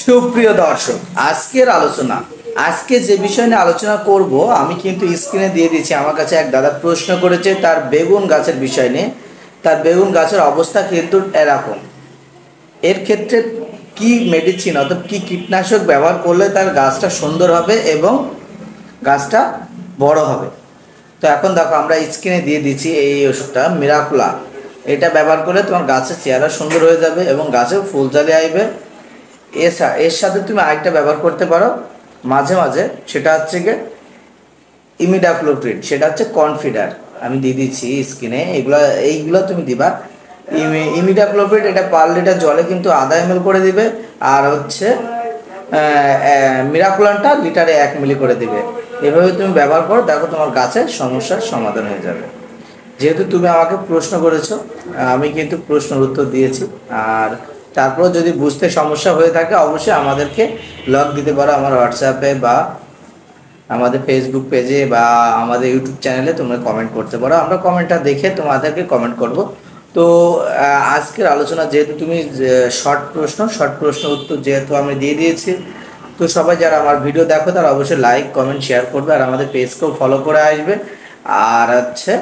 সুপ্রিয় দর্শক, আজকে যে বিষয় নিয়ে আলোচনা করব আমি কিন্তু স্ক্রিনে দিয়ে দিচ্ছি। আমার কাছে এক দাদা প্রশ্ন করেছে তার বেগুন গাছের বিষয় নিয়ে। তার বেগুন গাছের অবস্থা কিন্তু এরকম। এর ক্ষেত্রে কি মেডিসিন অর্থাৎ কি কীটনাশক ব্যবহার করলে তার গাছটা সুন্দর হবে এবং গাছটা বড় হবে। তো এখন দেখো, আমরা স্ক্রিনে দিয়ে দিচ্ছি এই ওষুধটা মিরাকুলা। এটা ব্যবহার করলে তোমার গাছের চেহারা সুন্দর হয়ে যাবে এবং গাছে ফুল চালিয়ে আসবে। এর সাথে তুমি আরেকটা ব্যবহার করতে পারো মাঝে মাঝে, সেটা হচ্ছে গিয়ে ইমিডাক্লোপ্রিড, সেটা হচ্ছে কনফিডার। আমি দিয়ে দিচ্ছি স্কিনে, এইগুলো তুমি দিবা। ইমিডাক্লোপ্রিড এটা পার লিটার জলে কিন্তু ½ ml করে দিবে, আর হচ্ছে মিরাকুলানটা লিটারে 1 মিলি করে দিবে। এভাবে তুমি ব্যবহার করো, দেখো তোমার গাছের সমস্যার সমাধান হয়ে যাবে। যেহেতু তুমি আমাকে প্রশ্ন করেছো, আমি কিন্তু প্রশ্নের উত্তর দিয়েছি। আর তারপর যদি বুঝতে সমস্যা হয়ে থাকে অবশ্যই আমাদেরকে লগ দিতে পারো আমার হোয়াটসঅ্যাপে বা আমাদের ফেসবুক পেজে বা আমাদের ইউটিউব চ্যানেলে তোমরা কমেন্ট করতে পারো। আমরা কমেন্টটা দেখে তোমাদেরকে কমেন্ট করব। তো আজকের আলোচনা যেহেতু তুমি শর্ট প্রশ্ন উত্তর যেহেতু আমি দিয়ে দিয়েছি, তো সবাই যারা আমার ভিডিও দেখো তারা অবশ্যই লাইক কমেন্ট শেয়ার করবে আর আমাদের পেজকেও ফলো করে আসবে। আর হচ্ছে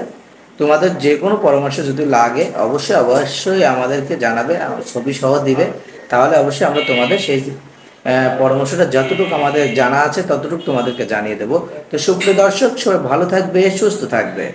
তোমাদের যে কোনো পরামর্শ যদি লাগে অবশ্যই আমাদেরকে জানাবে, ছবি সহ দিবে। তাহলে অবশ্যই আমরা তোমাদের সেই পরামর্শটা যতটুকু আমাদের জানা আছে ততটুকু তোমাদেরকে জানিয়ে দেবো। তো সুপ্রিয় দর্শক, সবাই ভালো থাকবে, সুস্থ থাকবে।